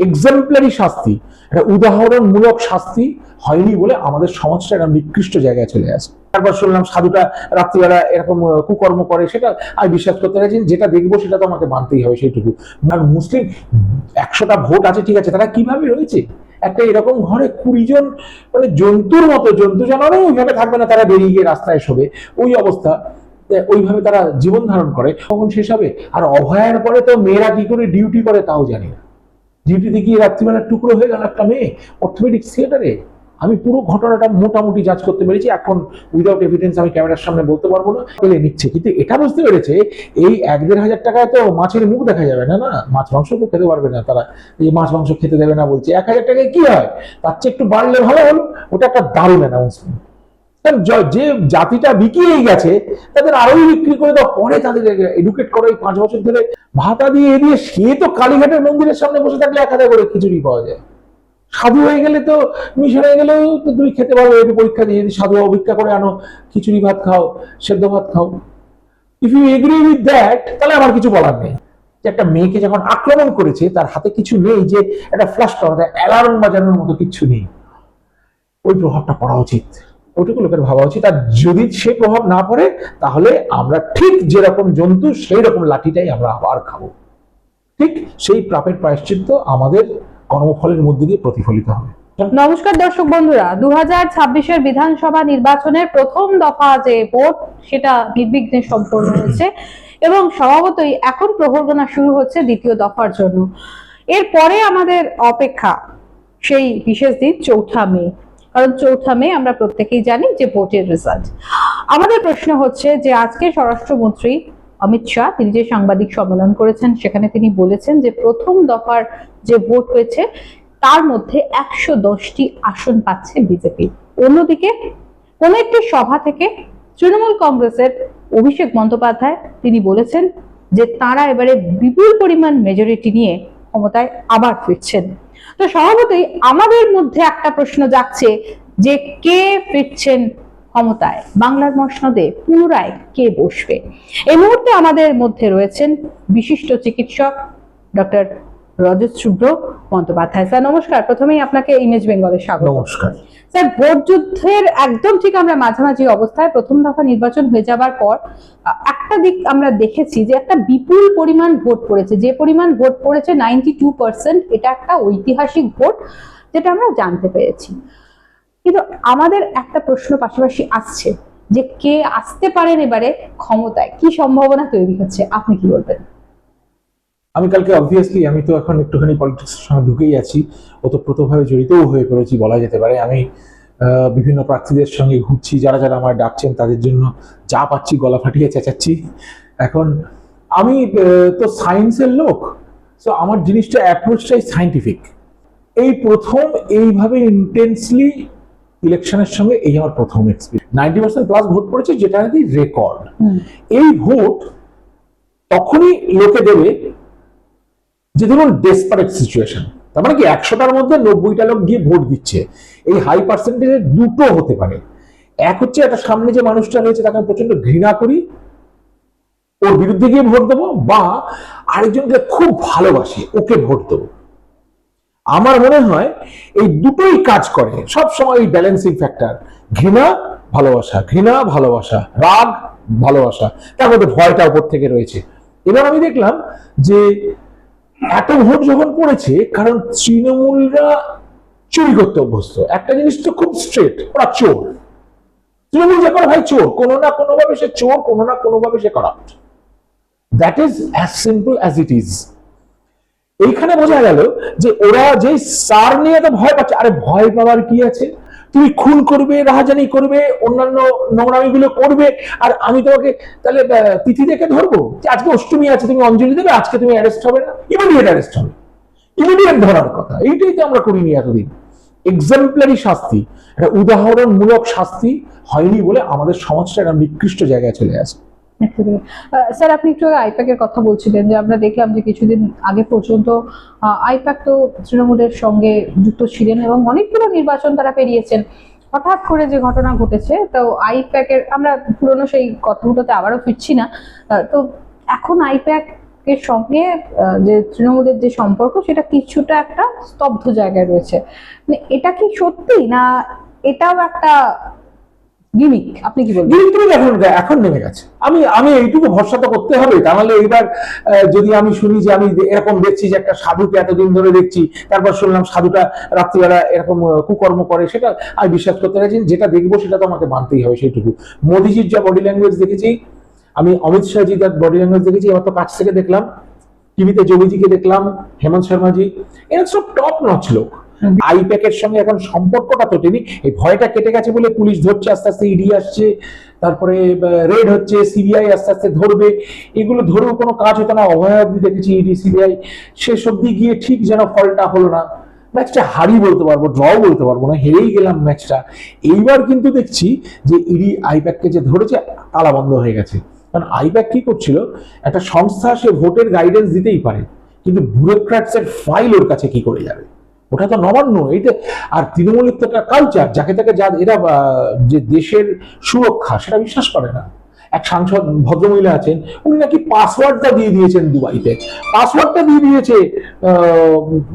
Exemplary শাস্তি, একটা উদাহরণমূলক শাস্তি হয়নি বলে আমাদের সমাজটা একটা নিকৃষ্ট জায়গায় চলে আসে। তারপর শুনলাম সাধুটা রাত্রিবেলা এরকম কুকর্ম করে, সেটা আমি বিশ্বাস করতে পারছি, যেটা দেখবো সেটা তো আমাকে মানতেই হবে সেইটুকু। আর মুসলিম 100টা ভোট আছে, ঠিক আছে, তারা কিভাবে রয়েছে একটা এরকম ঘরে 20 জন, মানে জন্তুর মতো, জন্তু জানোয়ারও ওইভাবে থাকবে না, তারা বেরিয়ে গিয়ে রাস্তায় শোবে, ওই অবস্থা, ওইভাবে তারা জীবন ধারণ করে, তখন শেষ হবে। আর অভয়ার পরে তো মেয়েরা কি করে ডিউটি করে তাও জানি না, ডিউটিতে গিয়ে রাত্রিবেলা টুকরো হয়ে গেল একটা মেয়ে অর্থোপেডিক থিয়েটারে। আমি পুরো ঘটনাটা মোটামুটি জাজ করতে পেরেছি, এখন উইদাউট এভিডেন্স আমি ক্যামেরার সামনে বলতে পারবো না, পেলে নিচ্ছে। কিন্তু এটা বুঝতে পেরেছে এই 1-1.5 হাজার টাকায় তো মাছের মুখ দেখা যাবে না, না মাছ মাংস তো খেতে পারবে না তারা, এই মাছ মাংস খেতে দেবে না বলছে। 1,000 টাকায় কি হয়, তার চেয়ে একটু বাড়লে ভালো হলো। ওটা একটা দারুণ অ্যানাউন্সমেন্ট। যে জাতিটা বিকিয়ে গেছে তাদের আরোই বিক্রি করে দাও, পরে তাদের এডুকেট করো। এই 5 বছর ধরে ভাতা দিয়ে দিয়ে সে তো কালীঘাটের মন্দিরের সামনে বসে থাকলে 1,000 করে খিচুড়ি পাওয়া যায়। সাধু হয়ে গেলে তো, মিশন হয়ে গেলেও তো তুমি খেতে পারো, একটু পরীক্ষা দিয়ে যদি সাধু অপেক্ষা করে আনো, খিচুড়ি ভাত খাও, সেদ্ধ ভাত খাও। If you agree with that, তাহলে আমার কিছু বলার নেই। যে একটা মেয়েকে যখন আক্রমণ করেছে, তার হাতে কিছু নেই যে একটা ফ্ল্যাশ করা, অ্যালার্ম বাজানোর মতো কিছু নেই, ওই প্রভাবটা পড়া উচিত, ওটুকু লোকের ভাবা উচিত। আর যদি সে প্রভাব না পড়ে, তাহলে আমরা ঠিক যেরকম জন্তু সেই রকম লাঠিটাই আমরা আবার খাবো। ঠিক সেই পাপের প্রায়শ্চিত্ত আমাদের কর্মফলের মধ্যে দিয়ে প্রতিফলিত হবে। নমস্কার দর্শক বন্ধুরা, 2026-এর বিধানসভা নির্বাচনের প্রথম দফা যে ভোট, সেটা নির্বিঘ্নে সম্পন্ন হয়েছে এবং স্বভাবতই এখন প্রহরগণা শুরু হচ্ছে দ্বিতীয় দফার জন্য। এরপরে আমাদের অপেক্ষা সেই বিশেষ দিন 4 মে, কারণ 4 মে আমরা প্রত্যেকেই জানি যে ভোটের রেজাল্ট। আমাদের প্রশ্ন হচ্ছে যে আজকে স্বরাষ্ট্রমন্ত্রী অমিত শাহ তিনি যে সাংবাদিক সম্মেলন করেছেন, সেখানে তিনি বলেছেন যে প্রথম দফার যে ভোট হয়েছে তার মধ্যে 110টি আসন পাচ্ছে বিজেপি। অন্যদিকে কোন একটি সভা থেকে তৃণমূল কংগ্রেসের অভিষেক বন্দ্যোপাধ্যায় তিনি বলেছেন যে তারা এবারে বিপুল পরিমাণ মেজরিটি নিয়ে ক্ষমতায় আবার ফিরছেন। তো স্বভাবতই আমাদের মধ্যে একটা প্রশ্ন জাগছে যে কে ফিরছেন ক্ষমতায়, বাংলার মসনদে পুনরায় কে বসবে। এই মুহূর্তে আমাদের মধ্যে রয়েছেন বিশিষ্ট চিকিৎসক ডক্টর রজত শুভ্র বন্দ্যোপাধ্যায়। স্যার নমস্কার, প্রথমেই আপনাকে ইমেজ বেঙ্গলে স্বাগত। নমস্কার স্যার, ভোট যুদ্ধের একদম ঠিক আমরা মাঝামাঝি অবস্থায় প্রথম দফা নির্বাচন হয়ে যাবার পর একটা দিক আমরা দেখেছি যে একটা বিপুল পরিমাণ ভোট পড়েছে, যে পরিমাণ ভোট পড়েছে 92%, এটা একটা ঐতিহাসিক ভোট যেটা আমরা জানতে পেরেছি। কিন্তু আমাদের একটা প্রশ্ন পাশাপাশি আসছে যে কে আসতে পারেন এবারে ক্ষমতায়, কি সম্ভাবনা তৈরি হচ্ছে, আপনি কি বলবেন? আমি কালকে অবভিয়াসলি, আমি তো এখন একটুখানি পলিটিক্সের সঙ্গে ঢুকেই আছি, ওতপ্রোতভাবে জড়িতও হয়ে পড়েছি বলা যেতে পারে। আমি বিভিন্ন প্রার্থীদের সঙ্গে ঘুরছি, যারা যারা আমায় ডাকছেন তাদের জন্য যা পাচ্ছি গলা ফাটিয়ে চেঁচাচ্ছি। এখন আমি তো সায়েন্সের লোক, তো আমার জিনিসটা অ্যাপ্রোচটাই সায়েন্টিফিক। এই প্রথম এইভাবে ইন্টেন্সলি ইলেকশনের সঙ্গে এই আমার প্রথম এক্সপিরিয়েন্স। 90%+ ভোট পড়েছে, যেটা নাকি রেকর্ড। এই ভোট তখনই লোকে দেবে যে ধরুন ডেসপারেট সিচুয়েশন, তার মানে কি 100টার মধ্যে 90টা লোক গিয়ে ভোট দিচ্ছে। এই হাই পার্সেন্টেজে দুটো হতে পারে, এক হচ্ছে একটা সামনে যে মানুষটা রয়েছে তাকে প্রচন্ড ঘৃণা করি, ওর বিরুদ্ধে গিয়ে ভোট দেবো, বা আরেকজনকে খুব ভালোবাসি, ওকে ভোট দেবো। আমার মনে হয় এই দুটোই কাজ করে সব সময়, এই ব্যালেন্সিং ফ্যাক্টর, ঘৃণা ভালোবাসা, ঘৃণা ভালোবাসা, রাগ ভালোবাসা, তার মধ্যে ভয়টা উপর থেকে রয়েছে। এবার আমি দেখলাম যে এত ভোট যখন পড়েছে, কারণ তৃণমূলরা চুরি করতে অভ্যস্ত। একটা জিনিস তো খুব স্ট্রেট, ওরা চোর। তৃণমূল যে করে ভাই চোর, কোনো না কোনো ভাবে সে চোর, কোনো না কোনো ভাবে সে corrupt. That is as simple as it is. এইখানে বোঝা গেল যে ওরা যে সার নিয়ে তো ভয় পাচ্ছে। আরে ভয় পাওয়ার কি আছে, তুমি খুন করবে, রাহাজানি করবে, অন্যান্য নোংরামি গুলো করবে, আর আমি তোমাকে তাহলে তিথি দেখে ধরবো যে আজকে অষ্টমী আছে, তুমি অঞ্জলি দেবে, আজকে তুমি অ্যারেস্ট হবে না, ইমিডিয়েট অ্যারেস্ট হবে, ইমিডিয়েট ধরার কথা। এইটাই তো আমরা করিনি এতদিন। এক্সাম্পলারি শাস্তি, একটা উদাহরণমূলক শাস্তি হয়নি বলে আমাদের সমাজটা একটা নিকৃষ্ট জায়গায় চলে আসে। স্যার, আপনি একটু আইপ্যাক এর কথা বলছিলেন যে আমরা দেখলাম যে কিছুদিন আগে পর্যন্ত আইপ্যাক তো তৃণমূলের সঙ্গে যুক্ত ছিলেন এবং অনেকগুলো নির্বাচন তারা পেরিয়েছেন। হঠাৎ করে যে ঘটনা ঘটেছে, তো আইপ্যাক এর আমরা পুরনো সেই কথাগুলোতে আবারও ফিরছি না। তো এখন আইপ্যাক আইপ্যাকের সঙ্গে যে তৃণমূলের যে সম্পর্ক সেটা কিছুটা একটা স্তব্ধ জায়গায় রয়েছে, মানে এটা কি সত্যি না এটাও একটা গিমিক? আপনি কি বলবেন? গিরিশ তুমি এখন এখন নেমে গেছে। আমি আমি এইটুকু ভরসা তো করতে হবে, তাহলে এইবার যদি আমি শুনি যে আমি এরকম দেখছি যে একটা সাধুকে এতদিন ধরে দেখছি, তারপর শুনলাম সাধুটা রাত্রিবেলা এরকম কুকর্ম করে, সেটা আমি বিশ্বাস করতে পারছি। যেটা দেখবো সেটা তো আমাকে মানতেই হবে সেইটুকু। মোদিজির যা বডি ল্যাঙ্গুয়েজ দেখেছি আমি, অমিত শাহজি তার বডি ল্যাঙ্গুয়েজ দেখেছি, এবার তো কাছ থেকে দেখলাম, টিভিতে যোগীজিকে দেখলাম, হেমন্ত শর্মাজি, এরা সব টপ নচ লোক। আইপ্যাকের সঙ্গে এখন সম্পর্কটা তোটেনি, এই ভয়টা কেটে গেছে বলে পুলিশ ধরছে, আস্তে আস্তে ইডি আসছে, তারপরে রেড হচ্ছে, সিবিআই আস্তে আস্তে ধরবে, এগুলো ধরেও কোনো কাজ হতো না। অভয় অবধি দেখেছি ইডি সিবিআই, শেষ অব্দি গিয়ে ঠিক যেন ফলটা হলো না। ম্যাচটা হারি বলতে পারবো, ড্রও বলতে পারবো না, হেরেই গেলাম ম্যাচটা। এইবার কিন্তু দেখছি যে ইডি আইপ্যাককে যে ধরেছে তালা বন্ধ হয়ে গেছে। কারণ আইপ্যাক কি করছিল, একটা সংস্থা সে ভোটের গাইডেন্স দিতেই পারে, কিন্তু ব্যুরোক্র্যাটসের ফাইল ওর কাছে কি করে যাবে, ওটা তো নবান্ন। এইটা আর তৃণমূলের তো একটা কালচার, যাকে তাকে যা এরা যে দেশের সুরক্ষা সেটা বিশ্বাস করে না। এক সাংসদ ভদ্রমহিলা আছেন, উনি নাকি পাসওয়ার্ডটা দিয়ে দিয়েছেন দুবাইতে, পাসওয়ার্ডটা দিয়ে দিয়েছে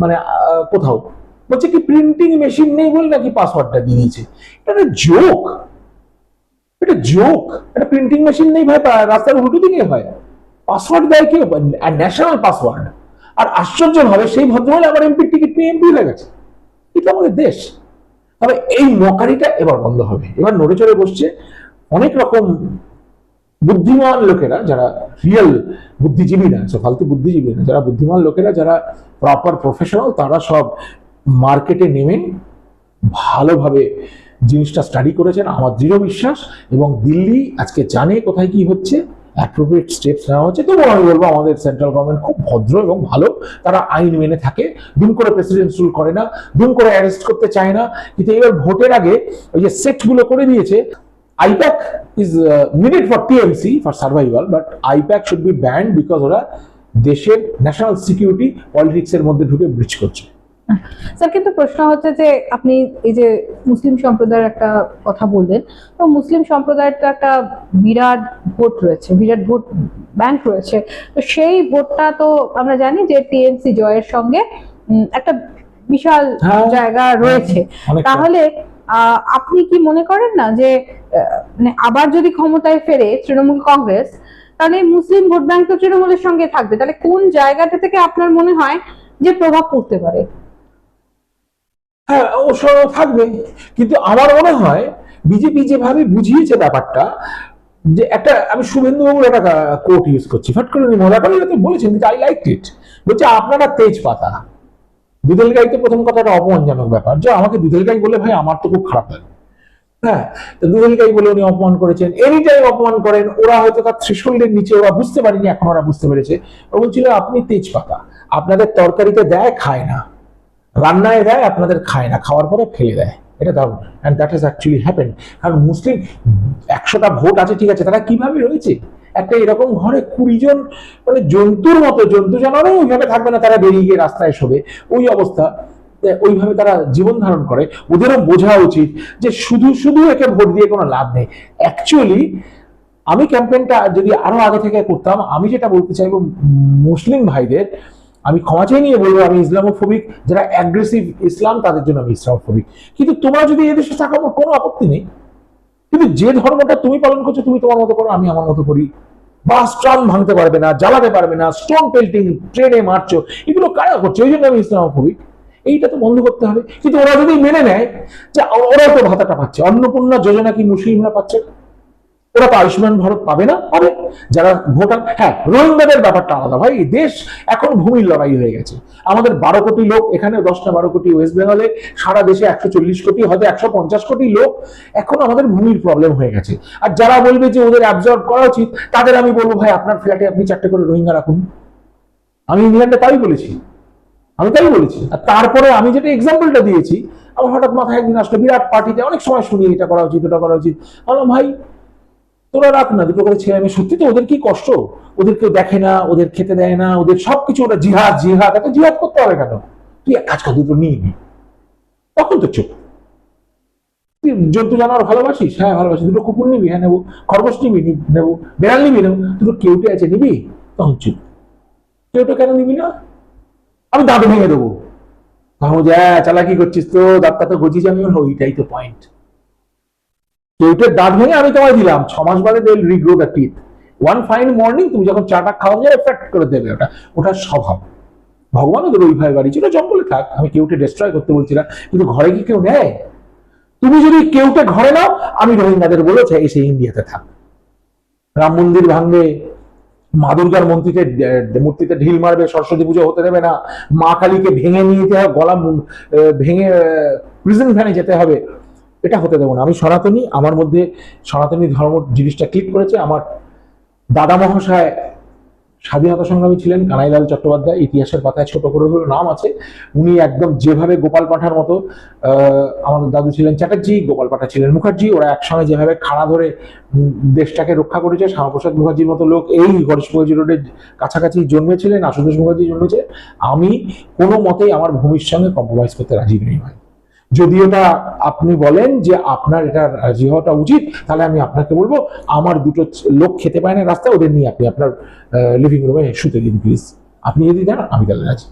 মানে কোথাও, বলছে কি প্রিন্টিং মেশিন নেই বলে নাকি পাসওয়ার্ডটা দিয়ে দিয়েছে। এটা জোক, এটা জোক। একটা প্রিন্টিং মেশিন নেই ভাই, রাস্তার উল্টো দিকে হয়, পাসওয়ার্ড দেয় কেউ, ন্যাশনাল পাসওয়ার্ড। আর আশ্চর্য ভাবে সেই ভদ্রমহিলা আবার এমপির টিকিট নিয়ে এমপি হয়ে গেছে। এটা আমাদের দেশ। তবে এই মকারিটা এবার বন্ধ হবে। এবার নড়ে চড়ে বসছে অনেক রকম বুদ্ধিমান লোকেরা, যারা রিয়েল বুদ্ধিজীবী না, ফালতু বুদ্ধিজীবী না, যারা বুদ্ধিমান লোকেরা, যারা প্রপার প্রফেশনাল, তারা সব মার্কেটে নেমে ভালোভাবে জিনিসটা স্টাডি করেছেন আমার দৃঢ় বিশ্বাস। এবং দিল্লি আজকে জানে কোথায় কি হচ্ছে, অ্যাপ্রোপ্রিয়েট স্টেপস নেওয়া হচ্ছে। তবুও আমি বলবো আমাদের সেন্ট্রাল গভর্নমেন্ট খুব ভদ্র এবং ভালো, তারা আইন মেনে থাকে, দুম করে প্রেসিডেন্ট রুল করে না, দুম করে অ্যারেস্ট করতে চায় না। কিন্তু এবার ভোটের আগে ওই যে সেটগুলো করে দিয়েছে, I-PAC is needed for TMC for survival, but I-PAC should be band because ওরা দেশের ন্যাশনাল সিকিউরিটি পলিটিক্সের মধ্যে ঢুকে ব্রিচ করছে। স্যার, কিন্তু প্রশ্ন হচ্ছে যে আপনি এই যে মুসলিম সম্প্রদায়ের একটা কথা বললেন, তো মুসলিম সম্প্রদায়ের তো একটা বিরাট ভোট রয়েছে, বিরাট ভোট ব্যাংক রয়েছে, তো সেই ভোটটা তো আমরা জানি যে টিএমসি জয়ের সঙ্গে একটা বিশাল জায়গা রয়েছে। তাহলে আপনি কি মনে করেন না যে মানে আবার যদি ক্ষমতায় ফেরে তৃণমূল কংগ্রেস, তাহলে মুসলিম ভোট ব্যাংক তো তৃণমূলের সঙ্গে থাকবে, তাহলে কোন জায়গাটা থেকে আপনার মনে হয় যে প্রভাব পড়তে পারে? হ্যাঁ, অবশ্য থাকবে, কিন্তু আমার মনে হয় বিজেপি যেভাবে বুঝিয়েছে ব্যাপারটা, যে একটা আমি শুভেন্দুবাবুর একটা কোট ইউজ করছি, ফট করে উনি মজা করে তো বলেছেন, কিন্তু আই লাইক ইট। বলছে আপনারা তেজপাতা, দুধেল গাই। তো প্রথম কথাটা অপমানজনক ব্যাপার, যে আমাকে দুধেল গাই বলে ভাই আমার তো খুব খারাপ লাগে। হ্যাঁ, তো দুধেল গাই বলে উনি অপমান করেছেন, এনি টাইম অপমান করেন। ওরা হয়তো তার থ্রেশহোল্ডের নিচে, ওরা বুঝতে পারেনি, এখন ওরা বুঝতে পেরেছে। ও বলছিল আপনি তেজপাতা, আপনাদের তরকারিতে দেয় খায় না, রান্নায় দেয় আপনাদের খায় না, খাওয়ার পরে ফেলে দেয়। এটা দারুণ, and that has actually happened. কারণ মুসলিম 100টা ভোট আছে, ঠিক আছে, তারা কিভাবে রয়েছে একটা এরকম ঘরে 20 জন, মানে জন্তুর মতো, জন্তু জানোয়ারও ওইভাবে থাকবে না, তারা বেরিয়ে গিয়ে রাস্তায় শোবে, ওই অবস্থা, ওইভাবে তারা জীবন ধারণ করে। ওদেরও বোঝা উচিত যে শুধু শুধু একে ভোট দিয়ে কোনো লাভ নেই। অ্যাকচুয়ালি আমি ক্যাম্পেইনটা যদি আরো আগে থেকে করতাম, আমি যেটা বলতে চাইবো মুসলিম ভাইদের, আমি ক্ষমা চাই নিয়ে বলবো আমি ইসলামোফোবিক, যারা অ্যাগ্রেসিভ ইসলাম তাদের জন্য আমি ইসলামোফোবিক। কিন্তু তোমরা যদি এদেশে থাকো আমার কোনো আপত্তি নেই, কিন্তু যে ধর্মটা তুমি পালন করছো তুমি তোমার মতো করো, আমি আমার মতো করি। বাস ট্রাম ভাঙতে পারবে না, জ্বালাতে পারবে না, স্টোন পেল্টিং, ট্রেনে মারছো, এগুলো কারা করছে, ওই জন্য আমি ইসলামোফোবিক। এইটা তো বন্ধ করতে হবে। কিন্তু ওরা যদি মেনে নেয় যে ওরাও তো ভাতাটা পাচ্ছে, অন্নপূর্ণা যোজনা কি মুসলিমরা পাচ্ছে, ওরা তো আয়ুষ্মান ভারত পাবে না? পাবে যারা ভোটার। হ্যাঁ, রোহিঙ্গাদের ব্যাপারটা আলাদা ভাই, দেশ এখন ভূমির লড়াই হয়ে গেছে। আমাদের 12 কোটি লোক এখানে, 10টা 12 কোটি ওয়েস্ট বেঙ্গলে, সারা দেশে 140 কোটি, হয়তো 150 কোটি লোক, এখন আমাদের ভূমির প্রবলেম হয়ে গেছে। আর যারা বলবে যে ওদের অ্যাবজর্ব করা উচিত, তাদের আমি বলবো ভাই আপনার ফ্ল্যাটে আপনি 4টে করে রোহিঙ্গা রাখুন। আমি ইংল্যান্ডে তাই বলেছি, আমি তাই বলেছি। আর তারপরে আমি যেটা এক্সাম্পলটা দিয়েছি, আমার হঠাৎ মাথায় একদিন আসলো, বিরাট পার্টিতে অনেক সময় শুনি এটা করা উচিত, ওটা করা উচিত। বললাম ভাই তোরা রাখ না, দুটো করে ছেলে মেয়ে, সত্যি তো ওদের কি কষ্ট, ওদের কেউ দেখে না, ওদের খেতে দেয় না, ওদের সবকিছু, ওরা জিহাদ জিহাদ, এত জিহাদ করতে হবে কেন? তুই এক কাজ কর, দুটো নিয়ে নি, তখন তো চুপ। তুই জন্তু জানোয়ার ভালোবাসিস? হ্যাঁ ভালোবাসিস, দুটো কুকুর নিবি? হ্যাঁ নেবো। খরগোশ নিবি? নেবো। বেড়াল নিবি? নেবো। দুটো কেউটে আছে নিবি? তখন চুপ। কেউটা কেন নিবি না? আমি দাঁত ভেঙে দেবো। ভাবো যে চালাকি করছিস তো, দাঁতটা তো গজি যাবে। ওইটাই তো পয়েন্ট। কেউটের দাঁত ভেঙে আমি তোমায় দিলাম, 6 মাস বাদে they will regrow the teeth. One fine morning তুমি যখন চাটা খাওয়া যায় এফেক্ট করে দেবে। ওটা স্বভাব। ভগবানও তোর ওইভাবে বাড়ি ছিল, জঙ্গলে থাক, আমি কেউটে ডিস্ট্রয় করতে বলছি না, কিন্তু ঘরে কি কেউ নেয়? তুমি যদি কেউটে ঘরে নাও, আমি রোহিঙ্গাদের বলেছে এসে ইন্ডিয়াতে থাক। রাম মন্দির ভাঙবে, মা দুর্গার মূর্তিতে ঢিল মারবে, সরস্বতী পুজো হতে দেবে না, মা কালীকে ভেঙে নিয়ে যেতে হবে, গলা ভেঙে প্রিজন ভ্যানে যেতে হবে, এটা হতে দেবো না। আমি সনাতনী, আমার মধ্যে সনাতনী ধর্ম জিনিসটা ক্লিক করেছে। আমার দাদা মহাশয় স্বাধীনতা সংগ্রামী ছিলেন, কানাইলাল চট্টোপাধ্যায়, ইতিহাসের পাতায় ছোট করে হলেও নাম আছে। উনি একদম যেভাবে গোপাল পাঠার মতো, আমার দাদু ছিলেন চ্যাটার্জি, গোপাল পাঠা ছিলেন মুখার্জি, ওরা একসঙ্গে যেভাবে খাড়া ধরে দেশটাকে রক্ষা করেছে, শ্যামাপ্রসাদ মুখার্জির মতো লোক এই গণেশ মুখার্জি রোডের কাছাকাছি জন্মেছিলেন, আশুতোষ মুখার্জি জন্মেছে। আমি কোনো মতেই আমার ভূমির সঙ্গে কম্প্রোমাইজ করতে রাজি নই ভাই। যদি ওটা আপনি বলেন যে আপনার এটা রাজি হওয়াটা উচিত, তাহলে আমি আপনাকে বলবো আমার দুটো লোক খেতে পায় না রাস্তায়, ওদের নিয়ে আপনি আপনার লিভিং রুমে শুতে দিন প্লিজ। আপনি যদি দেন আমি তাহলে রাজি।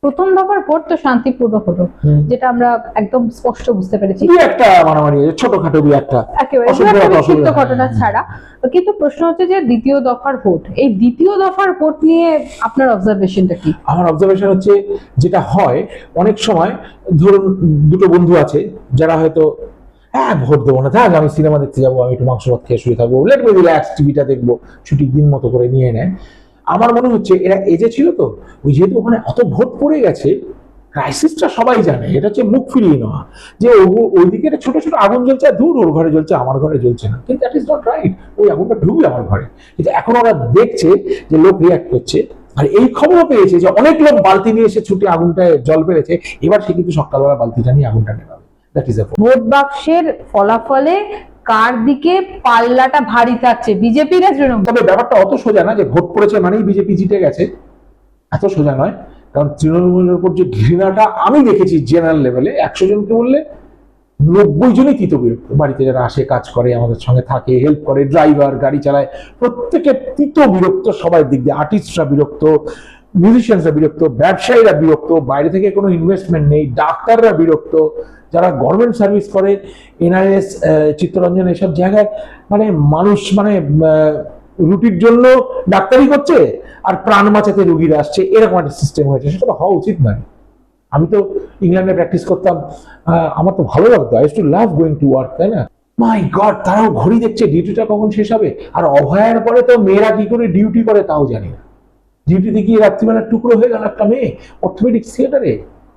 প্রথম দফার ভোট তো শান্তিপূর্ণ হলো, যেটা আমরা একদম স্পষ্ট বুঝতে পেরেছি। দুই একটা মারামারি, ছোটখাটো দুই একটা একেবারে বিক্ষিপ্ত ঘটনা ছাড়া। কিন্তু প্রশ্ন হচ্ছে যে দ্বিতীয় দফার ভোট, এই দ্বিতীয় দফার ভোট নিয়ে আপনার অবজারভেশনটা কি? আমার অবজারভেশন হচ্ছে, যেটা হয় অনেক সময়, ধরুন দুটো বন্ধু আছে যারা হয়তো ভোট দেবো না, থাক আমি সিনেমা দেখতে যাবো, আমি একটু মাংস ভাত খেয়ে শুয়ে থাকবো, লেট মি রিল্যাক্স, টিভিটা দেখবো, ছুটির দিন মতো করে নিয়ে নেয়। আমার মনে হচ্ছে এরা এজে ছিল তো, ওই যেহেতু ওখানে অত ভোট পড়ে গেছে, ক্রাইসিসটা সবাই জানে, এটা হচ্ছে মুখ ফিরিয়ে নেওয়া, যে ওইদিকে একটা ছোট ছোট আগুন জ্বলছে, দূর ওর ঘরে জ্বলছে, আমার ঘরে জ্বলছে না, কিন্তু দ্যাট ইজ নট রাইট। ওই আগুনটা ঢুকবে আমার ঘরে। কিন্তু এখন ওরা দেখছে যে লোক রিয়াক্ট করছে, আর এই খবরও পেয়েছে যে অনেক লোক বালতি নিয়ে এসে ছুটে আগুনটায় জল পেরেছে, এবার সে কিন্তু সকালবেলা বালতিটা নিয়ে আগুনটা নেভাবে। দ্যাট ইজ এ ভোট বাক্সের ফলাফলে কার দিকে পাল্লাটা ভারী থাকছে, বিজেপি না তৃণমূল? তবে ব্যাপারটা অত সোজা না যে ভোট পড়েছে মানেই বিজেপি জিতে গেছে, এত সোজা নয়। কারণ তৃণমূলের উপর যে ঘৃণাটা আমি দেখেছি জেনারেল লেভেলে, 100 জনকে বললে 90 জনই তিত বিরক্ত। বাড়িতে যারা আসে, কাজ করে, আমাদের সঙ্গে থাকে, হেল্প করে, ড্রাইভার, গাড়ি চালায়, প্রত্যেকে তিত বিরক্ত, সবাই দিক দিয়ে। আর্টিস্টরা বিরক্ত, মিউজিশিয়ানসরা বিরক্ত, ব্যবসায়ীরা বিরক্ত, বাইরে থেকে কোনো ইনভেস্টমেন্ট নেই, ডাক্তাররা বিরক্ত, যারা গভর্নমেন্ট সার্ভিস করে, এনআরএস, চিত্তরঞ্জন, এসব জায়গায় মানে মানুষ মানে রুটির জন্য ডাক্তারি করছে আর প্রাণ বাঁচাতে রুগীরা আসছে, এরকম একটা সিস্টেম হয়েছে। সেটা তো হওয়া উচিত নয়। আমি তো ইংল্যান্ডে প্র্যাকটিস করতাম, আমার তো ভালো লাগতো, I used to love going to work, তাই না? মাই গড, তারাও ঘড়ি দেখছে ডিউটিটা কখন শেষ হবে। আর অভয়ার পরে তো মেয়েরা কি করে ডিউটি করে তাও জানি না। ডিউটিতে গিয়ে রাত্রিবেলা টুকরো হয়ে গেল একটা মেয়ে অর্থোপেডিক থিয়েটারে।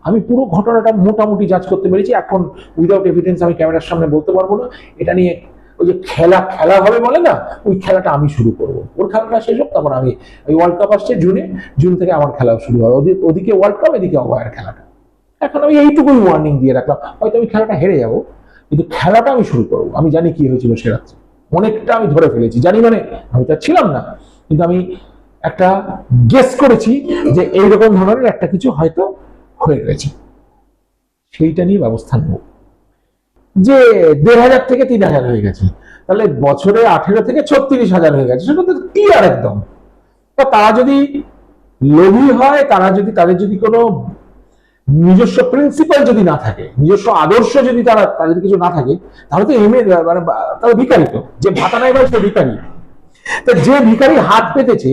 আমি পুরো ঘটনাটা মোটামুটি জাজ করতে পেরেছি। এখন উইদাউট এভিডেন্স আমি ক্যামেরার সামনে বলতে পারবো না। এটা নিয়ে ওই যে খেলা হবে বলে না, ওই খেলাটা আমি শুরু করবো। ওর খেলাটা শেষ হোক, তারপর আমি, ওই ওয়ার্ল্ড কাপ আসছে জুন থেকে আমার খেলাও শুরু হবে। ওদিকে ওয়ার্ল্ড কাপ, এদিকে অভয়ার খেলাটা। এখন আমি এইটুকুই ওয়ার্নিং দিয়ে রাখলাম, হয়তো আমি খেলাটা হেরে যাবো, কিন্তু খেলাটা আমি শুরু করবো। আমি জানি কি হয়েছিল সে রাত্রে, অনেকটা আমি ধরে ফেলেছি, জানি মানে আমি তো ছিলাম না, কিন্তু আমি একটা গেস করেছি যে এইরকম ধরনের একটা কিছু হয়তো হয়ে রয়েছে, সেইটা নিয়ে ব্যবস্থা নেব। যে 1500 থেকে 3000 হয়ে গেছে, তাহলে বছরে 18 থেকে 36,000 হয়ে গেছে, সেটা তো ক্লিয়ার একদম। তারা যদি লোভী হয়, তাদের যদি কোনো নিজস্ব প্রিন্সিপাল যদি না থাকে, নিজস্ব আদর্শ যদি তাদের কিছু না থাকে, তাহলে তো মানে তারা ভিখারি। তো যে ভাতা নেয় ভাই সে ভিখারি। তো যে ভিখারি হাত পেতেছে,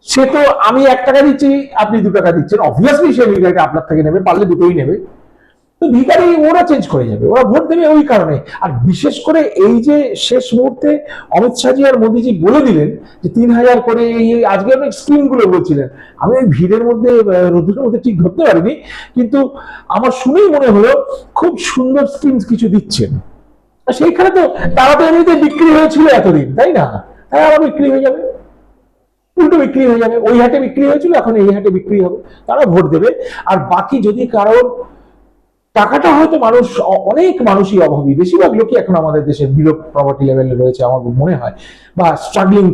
সে তো আমি 1 টাকা দিচ্ছি, আপনি 2 টাকা দিচ্ছেন, অবভিয়াসলি সে ভিখারিটা আপনার থেকে নেবে, পারলে দুটোই নেবে। তো ভিখারি ওরা চেঞ্জ করে যাবে, ওরা ভোট দেবে ওই কারণে। আর বিশেষ করে এই যে শেষ মুহূর্তে অমিত শাহজি আর মোদীজি বলে দিলেন যে 3000 করে, এই আজকে অনেক স্কিম গুলো বলছিলেন, আমি ওই ভিড়ের মধ্যে, রোদ্রের মধ্যে ঠিক ধরতে পারিনি, কিন্তু আমার শুনেই মনে হলো খুব সুন্দর স্কিম কিছু দিচ্ছেন। সেইখানে তো তারা তো এমনিতে বিক্রি হয়েছিল এতদিন, তাই না? তারা আবার বিক্রি হয়ে যাবে, উল্টো বিক্রি হয়ে যাবে। ওই হাটে বিক্রি হয়েছিল, এখন এই হাটে বিক্রি হবে, তারা ভোট দেবে। আর বাকি যদি কারোর টাকাটা, হয়তো অনেক মানুষই অভাবী, বেশিরভাগ লোকই এখন আমাদের দেশের বিলো প্রপার্টি লেভেলে রয়েছে আমার মনে হয়, বা স্ট্রাগলিং,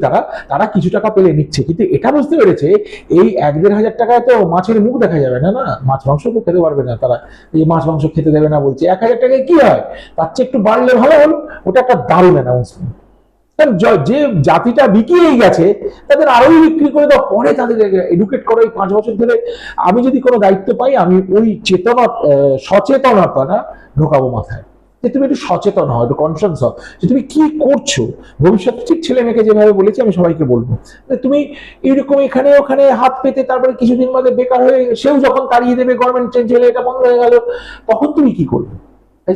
তারা কিছু টাকা পেলে নিচ্ছে। কিন্তু এটা বুঝতে পেরেছে এই 1-1.5 হাজার টাকায় তো মাছের মুখ দেখা যাবে না, না মাছ মাংস তো খেতে পারবে না তারা। এই মাছ মাংস খেতে দেবে না বলছে, 1000 টাকায় কি হয়, তার চেয়ে একটু বাড়লে ভালো হলো। ওটা একটা দারুণ অ্যানাউন্সমেন্ট। কারণ যে জাতিটা বিকিয়েই গেছে তাদের আরোই বিক্রি করে দাও, পরে তাদের এডুকেট করো। এই 5 বছর ধরে আমি যদি কোনো দায়িত্ব পাই, আমি ওই সচেতনতাটা ঢোকাবো মাথায়, যে তুমি একটু সচেতন হও, একটু কনসিয়াস হও যে তুমি কি করছো। ভবিষ্যৎ ঠিক ছেলে মেয়েকে যেভাবে বলেছি আমি সবাইকে বলবো, তুমি এইরকম এখানে ওখানে হাত পেতে তারপরে কিছুদিন বাদে বেকার হয়ে সেও যখন তাড়িয়ে দেবে, গভর্নমেন্ট চেঞ্জ হলে এটা বন্ধ হয়ে গেল, তখন তুমি কি করবে?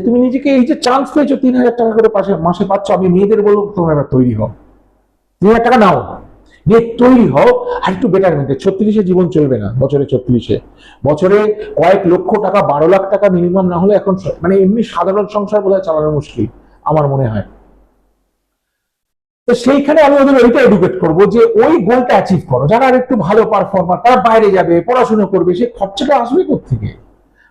তুমি নিজেকে এই যে চান্স পেয়েছো 3,000 টাকা করে মাসে পাচ্ছ, আমি মেয়েদের বলবো তোমরা এবার তৈরি হও, 3,000 টাকা নাও, নিয়ে তৈরি হও আর একটু বেটারমেন্টে। 36-এ জীবন চলবে না, বছরে 36-এ, বছরে কয়েক লক্ষ টাকা, 12 লাখ টাকা মিনিমাম না হলে এখন মানে এমনি সাধারণ সংসার বোধহয় চালানো মুশকিল আমার মনে হয়। তো সেইখানে আমি ওদের ওইটা এডুকেট করবো যে ওই গোলটা অ্যাচিভ করো। যারা আর একটু ভালো পারফর্মার তারা বাইরে যাবে, পড়াশোনা করবে, সে খরচাটা আসবে কোত্থেকে?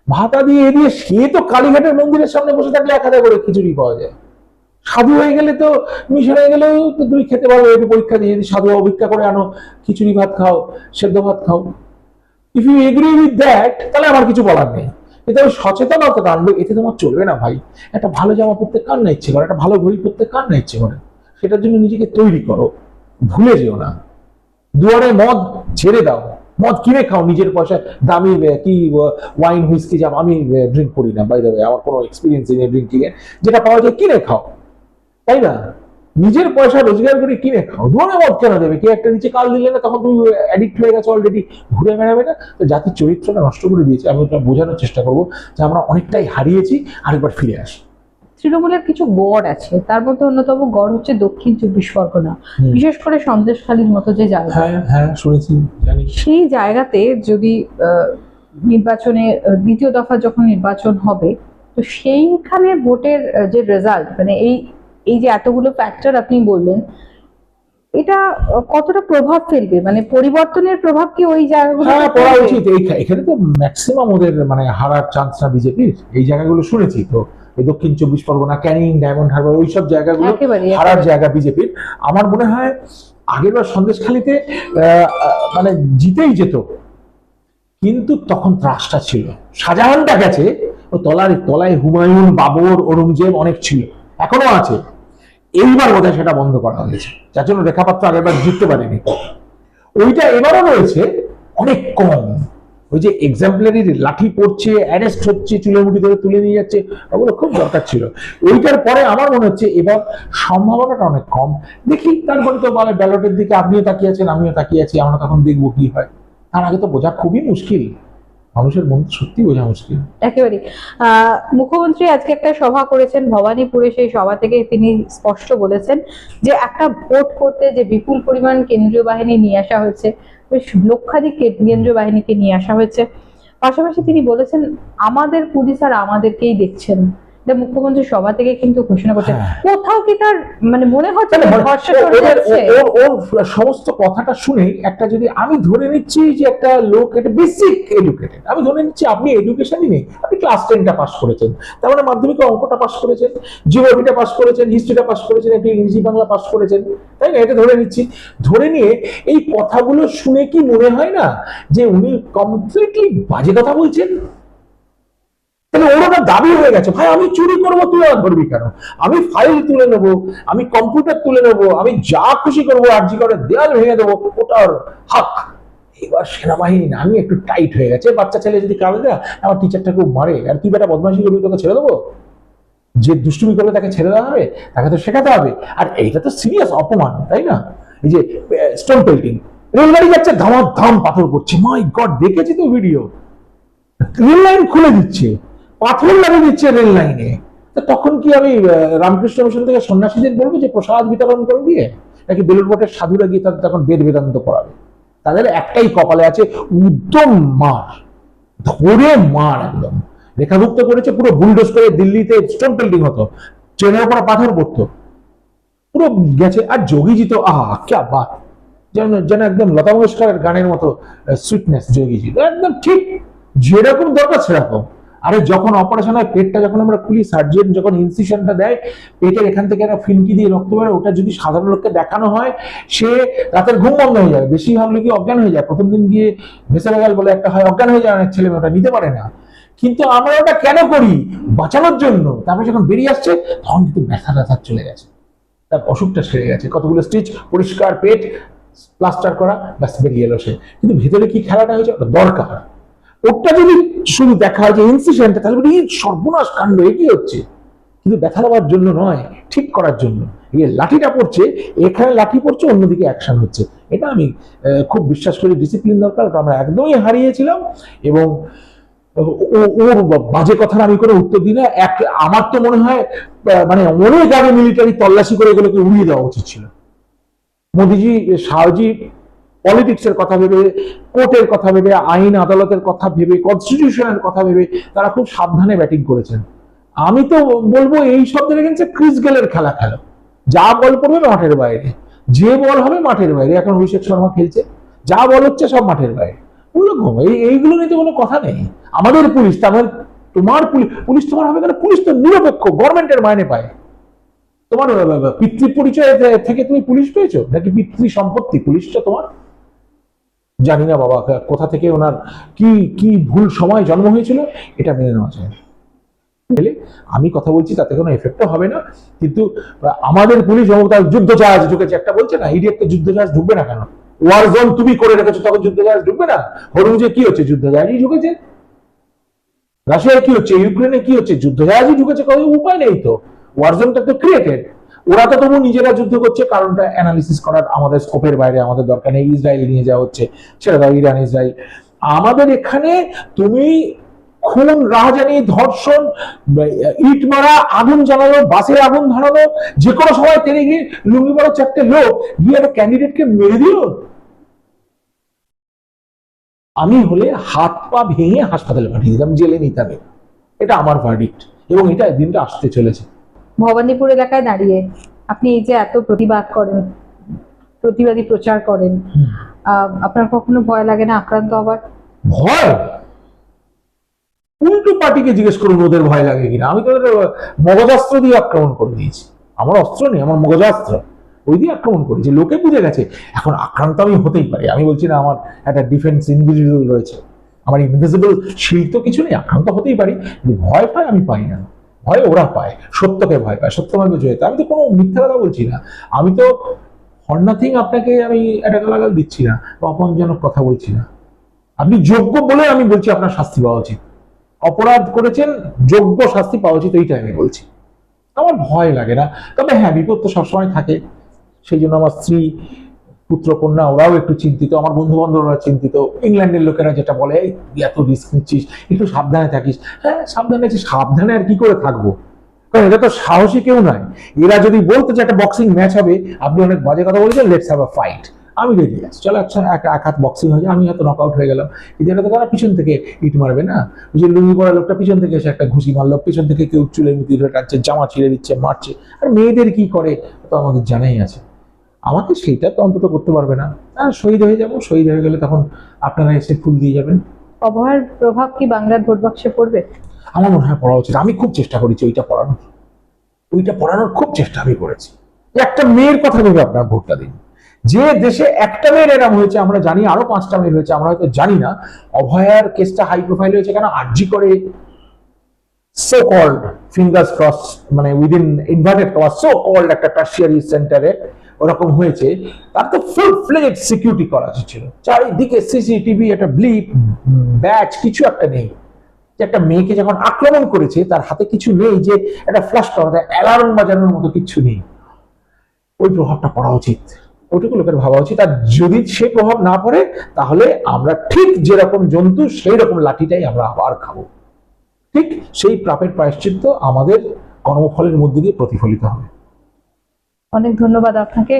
ভাতা দিয়ে দিয়ে সে তো কালীঘাটের মন্দিরের সামনে বসে থাকলে 1,000 করে খিচুড়ি পাওয়া যায়। সাধু হয়ে গেলে তো, মিশন হয়ে গেলেও তো তুমি খেতে পারো, একটু পরীক্ষা দিয়ে যদি সাধু অপেক্ষা করে আনো, খিচুড়ি ভাত খাও, সেদ্ধ ভাত খাও। If you agree with that, তাহলে আমার কিছু বলার নেই। কিন্তু আমি সচেতনতা আনবো, এতে তোমার চলবে না ভাই। একটা ভালো জামা পরতে কার না ইচ্ছে করে, একটা ভালো ঘড়ি পরতে কার না ইচ্ছে করে? সেটার জন্য নিজেকে তৈরি করো, ভুলে যেও না। দুয়ারে মদ ছেড়ে দাও, মদ কিনে খাও নিজের পয়সায়, দামি কি ওয়াইন হুইস্কি, যা আমি ড্রিঙ্ক করি না বাই দ্য ওয়ে, আমার কোনো এক্সপিরিয়েন্স নেই ড্রিঙ্কিং এর, যেটা পাওয়া যায় কিনে খাও, তাই না? নিজের পয়সা রোজগার করে কিনে খাও, দুয়ারে মদ কেন দেবে? কে একটা নিচে কাল দিলে না, তখন তুমি অ্যাডিক্ট হয়ে গেছো অলরেডি, ঘুরে বেড়াবে না। তো জাতির চরিত্রটা নষ্ট করে দিয়েছে। আমি ওটা বোঝানোর চেষ্টা করবো যে আমরা অনেকটাই হারিয়েছি, আরেকবার ফিরে আসি। তৃণমূলের কিছু গড় আছে, তার মধ্যে অন্যতম গড় হচ্ছে দক্ষিণ 24 পরগনা, বিশেষ করে সন্দেশখালীর মতো যে জায়গা। হ্যাঁ হ্যাঁ, শুনেছি, জানি। সেই জায়গাতে যদি নির্বাচনে দ্বিতীয় দফা যখন নির্বাচন হবে, তো সেইখানে ভোটের যে রেজাল্ট, মানে এই যে এতগুলো ফ্যাক্টর আপনি বললেন, এটা কতটা প্রভাব ফেলবে? মানে পরিবর্তনের প্রভাব কি ওই জায়গাগুলো? হ্যাঁ, পড়া উচিত। এখানে তো ম্যাক্সিমাম ওদের মানে হারার চান্স না বিজেপির, এই জায়গাগুলো শুনেছি তো, এই দক্ষিণ 24 পরগনা, ক্যানিং, ডায়মন্ড হারবার, ওইসব জায়গাগুলো হারার জায়গা বিজেপির। আমার মনে হয় আগের বার সন্দেশখালীতে মানে জিতেই যেত, কিন্তু তখন ত্রাসটা ছিল। শাহজাহানটা গেছে, ও তলায় হুমায়ুন, বাবর, ঔরঙ্গজেব অনেক ছিল, এখনো আছে। এইবার বোধহয় সেটা বন্ধ করা হয়েছে, যার জন্য রেখাপাত্র আগেরবার জিততে পারেনি। ওইটা এবারও রয়েছে, অনেক কম। ওই যে এক্সাম্পলারি লাঠি পড়ছে, অ্যারেস্ট হচ্ছে, চুলের মুঠি ধরে তুলে নিয়ে যাচ্ছে, ওগুলো খুব দরকার ছিল। ওইটার পরে আমার মনে হচ্ছে এবার সম্ভাবনাটা অনেক কম। দেখি, তারপরে তো বলে ব্যালটের দিকে আপনিও তাকিয়ে আছেন, আমিও তাকিয়ে আছি, আমরা তখন দেখবো কি হয়। তার আগে তো বোঝা খুবই মুশকিল, মানুষের মন সত্যি বোঝা মুশকিল। একেবারে। মুখ্যমন্ত্রী আজকে একটা সভা করেছেন ভবানীপুরে, সেই সভা থেকে তিনি স্পষ্ট বলেছেন যে একটা ভোট করতে যে বিপুল পরিমাণ কেন্দ্রীয় বাহিনী নিয়ে আসা হয়েছে, বেশ লক্ষাধিক কেন্দ্রীয় বাহিনীকে নিয়ে আসা হয়েছে। পাশাপাশি তিনি বলেছেন আমাদের পুলিশ আর আমাদেরকেই দেখছেন। এটা মুখ্যমন্ত্রী সভা থেকে কিন্তু ঘোষণা করছেন। কোথাও কি তার মানে মনে হচ্ছে ওর সমস্ত কথাটা শুনে একটা, যদি আমি ধরে নিচ্ছি যে একটা লোক একটা বেসিক এডুকেটেড, আমি ধরে নিচ্ছি আপনি এডুকেশনই নেই, আপনি ক্লাস 10টা পাস করেছেন, তার মানে মাধ্যমিকে অঙ্কটা পাস করেছেন, জিওগ্রাফিটা পাস করেছেন, হিস্ট্রিটা পাস করেছেন, একটু ইংরেজি বাংলা পাস করেছেন, তাই না? এটা ধরে নিচ্ছি। ধরে নিয়ে এই কথাগুলো শুনে কি মনে হয় না যে উনি কমপ্লিটলি বাজে কথা বলছেন? তাহলে ওর ওটা দাবি হয়ে গেছে, ভাই আমি চুরি করবো, তুই আর ধরবি কেন? আমি ফাইল তুলে নেবো, আমি কম্পিউটার তুলে নেবো, আমি যা খুশি করবো, আরজি করে দেয়াল ভেঙে দেবো, ওটার হক। এবার সেনাবাহিনী না, আমি একটু টাইট হয়ে গেছে। বাচ্চা ছেলে যদি কাঁদে দেয়, আমার টিচারটা খুব মারে, আর তুই বেটা বদমাশি করবি, তোকে ছেড়ে দেবো? যে দুষ্টুমি করবে তাকে ছেড়ে দেওয়া হবে? তাকে তো শেখাতে হবে। আর এইটা তো সিরিয়াস অপমান, তাই না? এই যে স্টোন পেল্টিং, রেলগাড়ি যাচ্ছে, ধাম পাথর পড়ছে, মাই গড, দেখেছি তো ভিডিও। রেল লাইন খুলে দিচ্ছে, পাথর লাগিয়ে দিচ্ছে রেল লাইনে। তখন কি আমি রামকৃষ্ণ মিশন থেকে সন্ন্যাসীদের বলবো যে প্রসাদ বিতরণ করে দিয়ে, নাকি বেলুড় মঠের সাধুরা গিয়ে তাদের তখন বেদ বেদান্ত পড়াবে? তাদের একটাই কপালে আছে, উদ্যম মার, ধরে মার, একদম রেখাভুক্ত করেছে, পুরো বুলডোজ করে দিল্লিতে স্টোন পেল্টিং হতো, ট্রেনের উপর পাথর পড়তো, পুরো গেছে। আর যোগীজি তো ক্যা বাত, যেন একদম লতা মঙ্গেশকরের গানের মতো সুইটনেস যোগীজি, একদম ঠিক যেরকম দরকার সেরকম। আরে যখন অপারেশন হয়, পেটটা যখন আমরা খুলি, সার্জন যখন ইনসিশনটা দেয়, পেটের এখান থেকে একটা ফিনকি দিয়ে রক্ত বেরোয়, ওটা যদি সাধারণ লোককে দেখানো হয়, সে রাতের ঘুম বন্ধ হয়ে যায়, বেশি ভাবলে কি অজ্ঞান হয়ে যায়। প্রথম দিন গিয়ে ভেসারেগাল বলে একটা হয়, অজ্ঞান হয়ে যায় অনেক ছেলে, ওটা নিতে পারে না। কিন্তু আমরা ওটা কেন করি? বাঁচানোর জন্য। তারপরে যখন বেরিয়ে আসছে, তখন কিন্তু ব্যথা চলে গেছে। তার অসুখটা সেরে গেছে, কতগুলো স্টিচ, পরিষ্কার পেট, প্লাস্টার করা, ব্যাস বেরিয়ে এলো সে। কিন্তু ভেতরে কি খেলাটা হয়েছে ওটা দরকার। ওটা যদি শুধু দেখা হয় যে ইনসিডেন্ট, তাহলে বলি সর্বনাশ কাণ্ড, এ কি হচ্ছে? কিন্তু ব্যথা দেওয়ার জন্য নয়, ঠিক করার জন্য। এই লাঠিটা পড়ছে, এখানে লাঠি পড়ছে, অন্যদিকে অ্যাকশন হচ্ছে। এটা আমি খুব বিশ্বাস করি, ডিসিপ্লিন দরকার। ওটা আমরা একদমই হারিয়েছিলাম। এবং ওর বাজে কথার আমি কোনো উত্তর দিই না। আমার তো মনে হয় মানে অনেক আগে মিলিটারি তল্লাশি করে এগুলোকে উড়িয়ে দেওয়া উচিত ছিল। মোদিজি, শাহজি পলিটিক্স এর কথা ভেবে, কোর্টের কথা ভেবে, আইন আদালতের কথা ভেবে, কনস্টিটিউশনের কথা ভেবে তারা খুব সাবধানে ব্যাটিং করেছেন। আমি তো বলবো এই শব্দের এগেন্সে ক্রিস গেলের খেলা খেলো, যা বল পড়বে মাঠের বাইরে, যে বল হবে মাঠের বাইরে। এখন অভিষেক শর্মা খেলছে, যা বল হচ্ছে সব মাঠের বাইরে। ওরকম এইগুলো নিয়ে তো কোনো কথা নেই। আমাদের পুলিশ, তোমার পুলিশ তোমার হবে কেন? পুলিশ তো নিরপেক্ষ, গভর্নমেন্টের মাইনে পায়। তোমার পিতৃ পরিচয় থেকে তুমি পুলিশ পেয়েছো নাকি পিতৃ সম্পত্তি পুলিশটা তোমার? জানি না বাবা কোথা থেকে ওনার কি কি ভুল সময় জন্ম হয়েছিল, এটা মেনে নেওয়া যায় না। আমি কথা বলছি তাতে কোনো এফেক্টও হবে না, কিন্তু আমাদের পুলিশ যুদ্ধ জাহাজ ঢুকেছে একটা বলছে না, ইডিয়েট তো যুদ্ধ জাহাজ ঢুকবে না কেন? ওয়ার জোন তুমি করে রেখেছো, তখন যুদ্ধ জাহাজ ঢুকবে না? হরমুজে কি হচ্ছে? যুদ্ধ জাহাজই ঢুকেছে। রাশিয়ায় কি হচ্ছে? ইউক্রেনে কি হচ্ছে? যুদ্ধ জাহাজই ঢুকেছে। কোনো উপায় নেই তো, ওয়ার জোনটা তো ক্রিয়েটেড। ওরা তো তবু নিজেরা যুদ্ধ করছে, কারণটা অ্যানালিসিস করার আমাদের স্কোপের বাইরে, আমাদের দরকার নেই। ইসরায়েল নিয়ে যাওয়া হচ্ছে, সেটা দাও, ইরান ইসরায়েল। আমাদের এখানে তুমি খুন, রাহাজানি, ধর্ষণ, ইট মারা, আগুন জ্বালানো, বাসে আগুন ধরানো, যে কোনো সময় টেনে গিয়ে লুঙ্গি পরা চারটে লোক গিয়ে একটা ক্যান্ডিডেটকে মেরে দিল। আমি হলে হাত পা ভেঙে হাসপাতালে পাঠিয়ে দিতাম, জেলে নিতাম। এটা আমার ভার্ডিক্ট, এবং এটা দিনটা আসতে চলেছে। ভবানীপুর এলাকায় দাঁড়িয়ে আপনি এই যে এত প্রতিবাদ করেন, প্রতিবাদী প্রচার করেন, আপনার কখনো ভয় লাগে না আক্রান্ত হবার? ভয়? উল্টো পার্টিকে জিজ্ঞেস করুন ওদের ভয় লাগে কিনা। আমি তো মগজাস্ত্র দিয়ে আক্রমণ করে দিয়েছি। আমার অস্ত্র নেই, আমার মগজাস্ত্র, ওই দিয়ে আক্রমণ করেছি। লোকে বুঝে গেছে এখন আক্রান্ত আমি হতেই পারি। আমি বলছি না আমার একটা ডিফেন্স ইনভিজিবল রয়েছে, আমার ইনভিজিবল শিল্ড তো কিছু নেই, আক্রান্ত হতেই পারি। কিন্তু ভয় পায় আমি পাই না, ভয় ওরা পায়, সত্যকে ভয় পায়, সত্যভাবে জয়তে। আমি তো কোনো মিথ্যা কথা বলছি না, আমি তো ফর নাথিং আপনাকে আমি একটা গালাগাল দিচ্ছি না, অপমানজনক কথা বলছি না। আপনি যোগ্য বলে আমি বলছি আপনার শাস্তি পাওয়া উচিত, অপরাধ করেছেন, যোগ্য শাস্তি পাওয়া উচিত, এইটাই আমি বলছি। আমার ভয় লাগে না। তবে হ্যাঁ, বিপদ তো সবসময় থাকে। সেই জন্য আমার স্ত্রী, পুত্র, কন্যা ওরাও একটু চিন্তিত, আমার বন্ধু বান্ধবরা চিন্তিত। ইংল্যান্ডের লোকেরা যেটা বলে, এত রিস্ক নিচ্ছিস, একটু সাবধানে থাকিস। হ্যাঁ সাবধানে আছি, সাবধানে আর কি করে থাকবো? কারণ এটা তো সাহসী কেউ নয়। এরা যদি বলতো যে একটা বক্সিং ম্যাচ হবে, আপনি অনেক বাজে কথা বলেছেন, লেটস হ্যাভ আ ফাইট, আমি রেডি আছি, চলো আচ্ছা এক হাত বক্সিং হয়ে যায়, আমি হয়তো নক আউট হয়ে গেলাম। কিন্তু এটা তো তারা পিছন থেকে ইট মারবে না। ওই যে লুঙ্গি পরা লোকটা পিছন থেকে এসে একটা ঘুষি মারলো, পিছন থেকে কেউ চুলের মুঠি ধরে টানছে, জামা ছিঁড়ে দিচ্ছে, মারছে। আর মেয়েদের কি করে তো আমাদের জানাই আছে। আমাকে সেইটা তো অন্তত করতে পারবে না। আর শহীদ হয়ে যাবো, শহীদ হয়ে গেলে তখন আপনারা এসে ফুল দিয়ে যাবেন। অবহার প্রভাব কি বাংলার ভোট বাক্সে পড়বে? আমার মনে হয় পড়া উচিত। আমি খুব চেষ্টা করেছি ওইটা পড়ানোর খুব চেষ্টা আমি করেছি। একটা মেয়ের কথা ভেবে আপনার ভোটটা দিন। যে দেশে একটা মেয়ের এরম হয়েছে, আমরা জানি আরো 5টা মেয়ের হয়েছে, আমরা হয়তো জানি না। অভয়ার কেসটা হাই প্রোফাইল হয়েছে কেন? আরজি করে সো কল্ড, ফিঙ্গার্স ক্রস, মানে within inverted commas, so called একটা টার্সিয়ারি সেন্টারে ওরকম হয়েছে। তার তো ফুল ফ্লেজড সিকিউরিটি করা ছিল, চারিদিকে সিসিটিভি, একটা ব্লিপ ব্যাচ, কিছু একটা নেই। একটা মেয়েকে যখন আক্রমণ করেছে, তার হাতে কিছু নেই যে একটা ফ্ল্যাশ করা, অ্যালার্ম বাজানোর মতো কিছু নেই। ওই প্রভাবটা পড়া উচিত, ওইটুকু লোকের ভাবা উচিত। আর যদি সে প্রভাব না পড়ে, তাহলে আমরা ঠিক যেরকম জন্তু, সেই রকম লাঠিটাই আমরা আবার খাবো। ঠিক সেই পাপের প্রায়শ্চিত্ত আমাদের কর্মফলের মধ্যে দিয়ে প্রতিফলিত হবে। অনেক ধন্যবাদ আপনাকে।